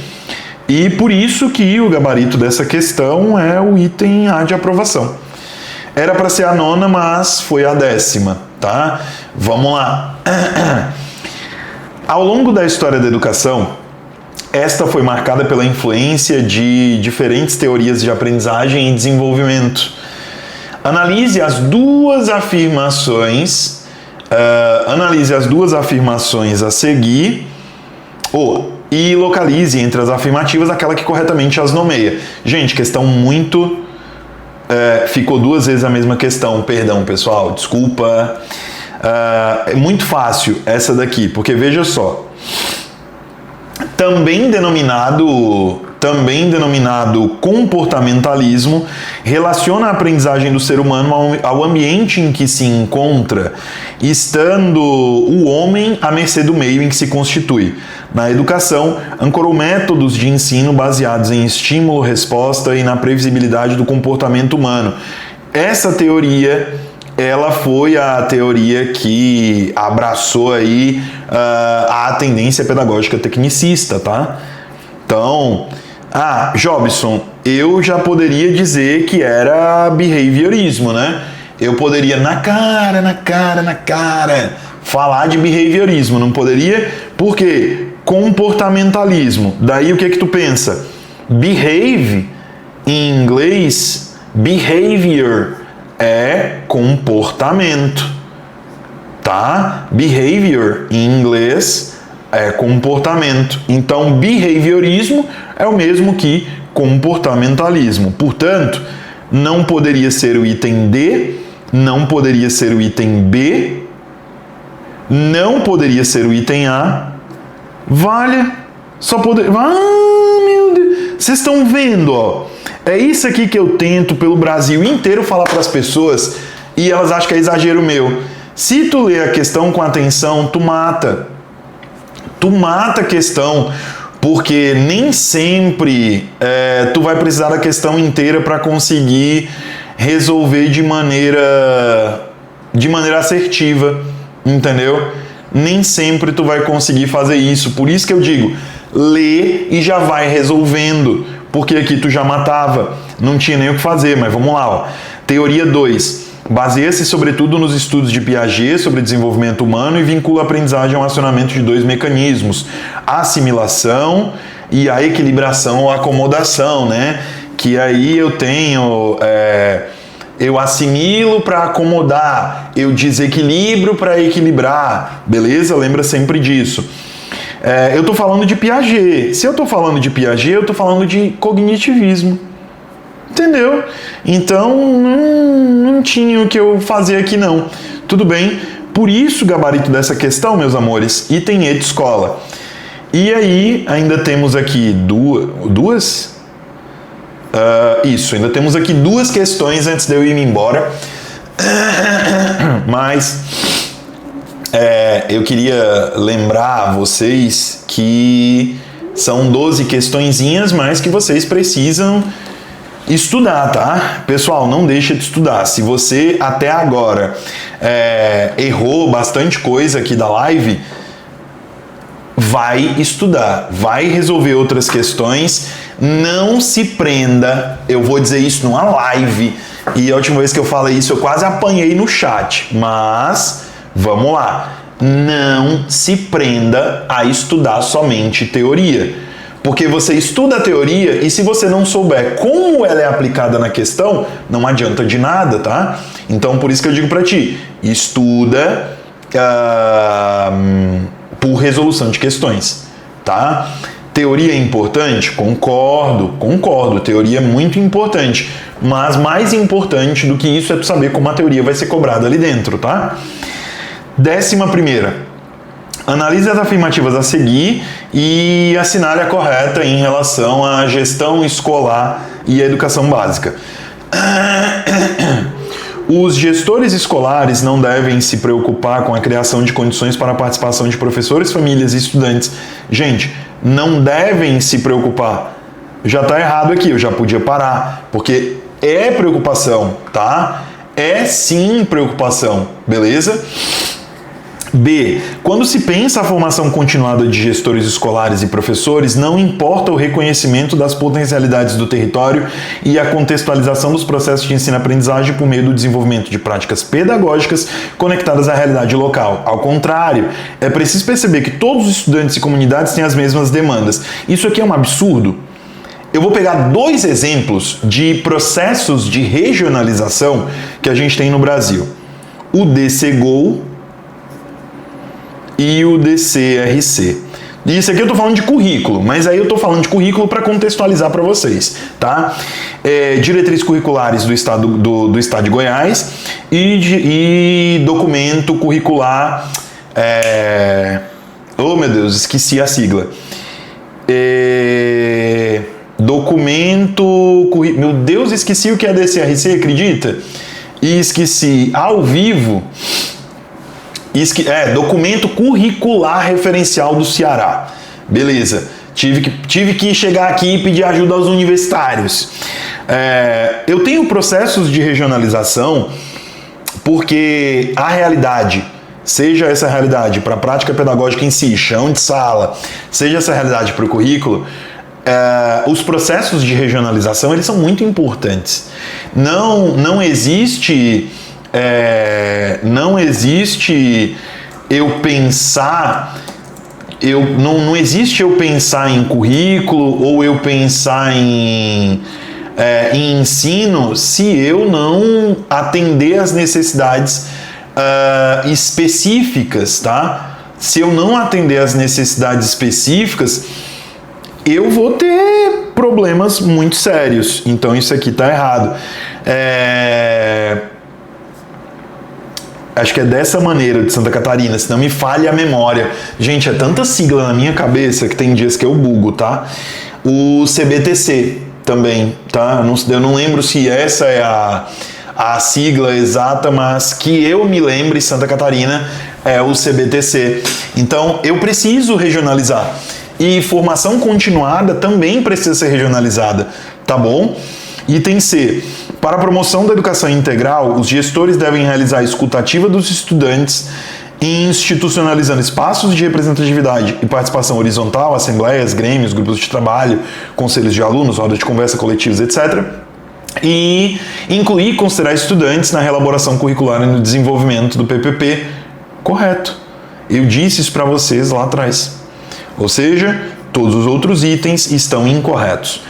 E por isso que o gabarito dessa questão é o item A de aprovação. Era para ser a 9ª, mas foi a 10ª, tá? Vamos lá. Ao longo da história da educação, esta foi marcada pela influência de diferentes teorias de aprendizagem e desenvolvimento. Analise as duas afirmações a seguir, e localize entre as afirmativas aquela que corretamente as nomeia. Gente, questão muito... ficou 2 vezes a mesma questão, perdão pessoal, desculpa. É muito fácil essa daqui, porque veja só. Também denominado comportamentalismo, relaciona a aprendizagem do ser humano ao ambiente em que se encontra, estando o homem à mercê do meio em que se constitui. Na educação, ancorou métodos de ensino baseados em estímulo-resposta e na previsibilidade do comportamento humano. essa teoria, ela foi a teoria que abraçou aí a tendência pedagógica tecnicista, tá? Então, Jobson, eu já poderia dizer que era behaviorismo, né? Eu poderia na cara falar de behaviorismo, não poderia? Por quê? Comportamentalismo. Daí o que tu pensa? Behave, em inglês, behavior é comportamento, tá? Behavior, em inglês, é comportamento. Então, behaviorismo é o mesmo que comportamentalismo. Portanto, não poderia ser o item D, não poderia ser o item B, não poderia ser o item A. Valha, só poderia... meu Deus! Vocês estão vendo, ó? É isso aqui que eu tento pelo Brasil inteiro falar para as pessoas e elas acham que é exagero meu. Se tu ler a questão com atenção, tu mata. Tu mata a questão, porque nem sempre tu vai precisar da questão inteira para conseguir resolver de maneira assertiva, entendeu? Nem sempre tu vai conseguir fazer isso. Por isso que eu digo, lê e já vai resolvendo, porque aqui tu já matava, não tinha nem o que fazer, mas vamos lá, ó. Teoria 2. Baseia-se sobretudo nos estudos de Piaget sobre desenvolvimento humano e vincula a aprendizagem ao acionamento de dois mecanismos, a assimilação e a equilibração ou acomodação, né? Que aí eu tenho... eu assimilo para acomodar, eu desequilibro para equilibrar, beleza? Lembra sempre disso. Eu estou falando de Piaget. Se eu estou falando de Piaget, eu estou falando de cognitivismo. Entendeu? Então, não tinha o que eu fazer aqui não. Tudo bem? Por isso o gabarito dessa questão, meus amores, item E de escola. E aí, ainda temos aqui duas? Isso, ainda temos aqui duas questões antes de eu ir embora. Mas eu queria lembrar a vocês que são 12 questõezinhas, mas que vocês precisam estudar, tá? Pessoal, não deixa de estudar. Se você até agora errou bastante coisa aqui da live, vai estudar, vai resolver outras questões. Não se prenda, eu vou dizer isso numa live, e a última vez que eu falei isso eu quase apanhei no chat, mas vamos lá, não se prenda a estudar somente teoria. Porque você estuda a teoria e se você não souber como ela é aplicada na questão, não adianta de nada, tá? Então, por isso que eu digo pra ti, estuda por resolução de questões, tá? Teoria é importante? Concordo. Teoria é muito importante. Mas mais importante do que isso é tu saber como a teoria vai ser cobrada ali dentro, tá? 11ª. Analise as afirmativas a seguir e assinale a correta em relação à gestão escolar e à educação básica. Os gestores escolares não devem se preocupar com a criação de condições para a participação de professores, famílias e estudantes. Gente, não devem se preocupar. Já está errado aqui, eu já podia parar, porque é preocupação, tá? É sim preocupação, beleza? B. Quando se pensa a formação continuada de gestores escolares e professores, não importa o reconhecimento das potencialidades do território e a contextualização dos processos de ensino-aprendizagem por meio do desenvolvimento de práticas pedagógicas conectadas à realidade local. Ao contrário, é preciso perceber que todos os estudantes e comunidades têm as mesmas demandas. Isso aqui é um absurdo. Eu vou pegar 2 exemplos de processos de regionalização que a gente tem no Brasil. O DCGO e o DCRC. Isso aqui eu tô falando de currículo, mas aí eu tô falando de currículo para contextualizar para vocês, tá? Diretrizes curriculares do estado de Goiás e documento curricular... Oh, meu Deus, esqueci a sigla. Meu Deus, esqueci o que é DCRC, acredita? E esqueci ao vivo... Documento curricular referencial do Ceará. Beleza. Tive que chegar aqui e pedir ajuda aos universitários. Eu tenho processos de regionalização porque a realidade, seja essa realidade para a prática pedagógica em si, chão de sala, seja essa realidade para o currículo, os processos de regionalização eles são muito importantes. Não existe eu pensar não existe eu pensar em currículo ou eu pensar em ensino se eu não atender às necessidades específicas, tá? Se eu não atender às necessidades específicas, eu vou ter problemas muito sérios. Então isso aqui tá errado. Acho que é dessa maneira de Santa Catarina, se não me falha a memória. Gente, é tanta sigla na minha cabeça que tem dias que eu bugo, tá? O CBTC também, tá? Eu não lembro se essa é a sigla exata, mas que eu me lembre, Santa Catarina é o CBTC. Então, eu preciso regionalizar. E formação continuada também precisa ser regionalizada, tá bom? Item C. Para a promoção da educação integral, os gestores devem realizar a escuta ativa dos estudantes, institucionalizando espaços de representatividade e participação horizontal, assembleias, grêmios, grupos de trabalho, conselhos de alunos, rodas de conversa coletivas, etc. E incluir e considerar estudantes na elaboração curricular e no desenvolvimento do PPP. Correto. Eu disse isso para vocês lá atrás. Ou seja, todos os outros itens estão incorretos.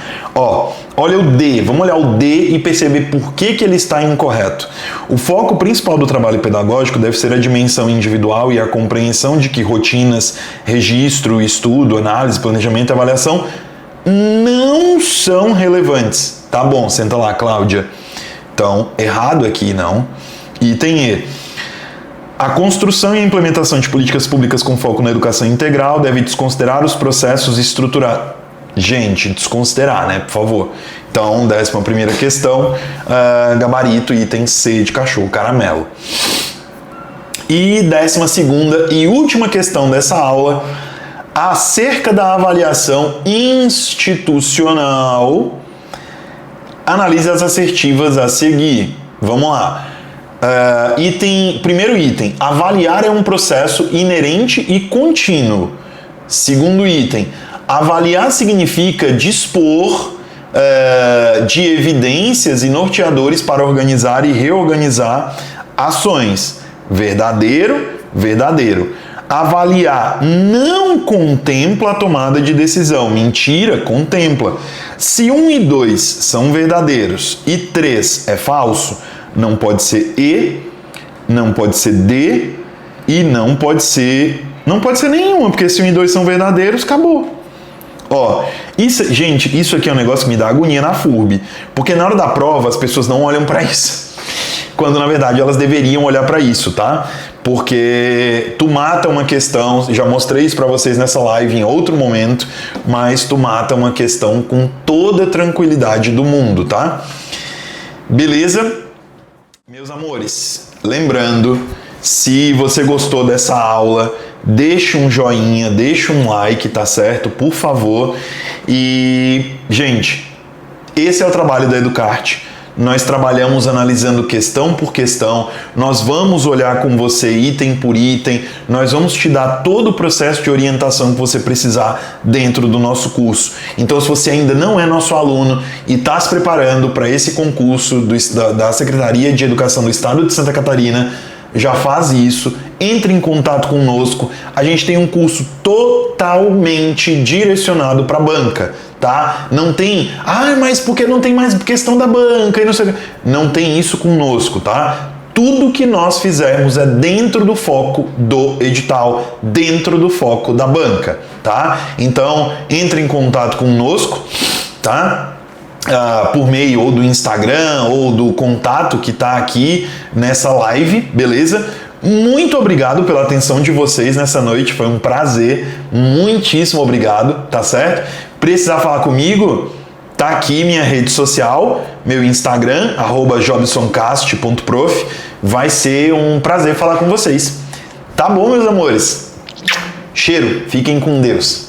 Olha o D, vamos olhar o D e perceber por que ele está incorreto. O foco principal do trabalho pedagógico deve ser a dimensão individual e a compreensão de que rotinas, registro, estudo, análise, planejamento e avaliação não são relevantes. Tá bom, senta lá, Cláudia. Então, errado aqui, não. Item E. A construção e a implementação de políticas públicas com foco na educação integral deve desconsiderar os processos estruturados. Gente, desconsiderar, né? Por favor. Então, 11ª questão, gabarito, item C de cachorro caramelo. E 12ª e última questão dessa aula, acerca da avaliação institucional, analise as assertivas a seguir. Vamos lá. Primeiro item, avaliar é um processo inerente e contínuo. Segundo item, avaliar significa dispor de evidências e norteadores para organizar e reorganizar ações. Verdadeiro, verdadeiro. Avaliar não contempla a tomada de decisão. Mentira, contempla. Se 1 e 2 são verdadeiros e 3 é falso, não pode ser E, não pode ser D e não pode ser nenhuma, porque se 1 e 2 são verdadeiros, acabou. Gente, isso aqui é um negócio que me dá agonia na FURB, porque na hora da prova as pessoas não olham para isso, quando na verdade elas deveriam olhar para isso, tá? Porque tu mata uma questão, já mostrei isso para vocês nessa live em outro momento, mas tu mata uma questão com toda a tranquilidade do mundo, tá? Beleza? Meus amores, lembrando, se você gostou dessa aula, deixa um joinha, deixa um like, tá certo? Por favor. E, gente, esse é o trabalho da Educarte. Nós trabalhamos analisando questão por questão, nós vamos olhar com você item por item, nós vamos te dar todo o processo de orientação que você precisar dentro do nosso curso. Então, se você ainda não é nosso aluno e está se preparando para esse concurso da Secretaria de Educação do Estado de Santa Catarina, já faz isso, entre em contato conosco. A gente tem um curso totalmente direcionado para a banca, tá? Não tem, mas por que não tem mais questão da banca e não sei o que. Não tem isso conosco, tá? Tudo que nós fizermos é dentro do foco do edital, dentro do foco da banca, tá? Então, entre em contato conosco, tá? Por meio ou do Instagram ou do contato que está aqui nessa live, beleza? Muito obrigado pela atenção de vocês nessa noite, foi um prazer, muitíssimo obrigado, tá certo? Precisar falar comigo? Tá aqui minha rede social, meu Instagram, @jobsoncast.prof, vai ser um prazer falar com vocês. Tá bom, meus amores? Cheiro, fiquem com Deus.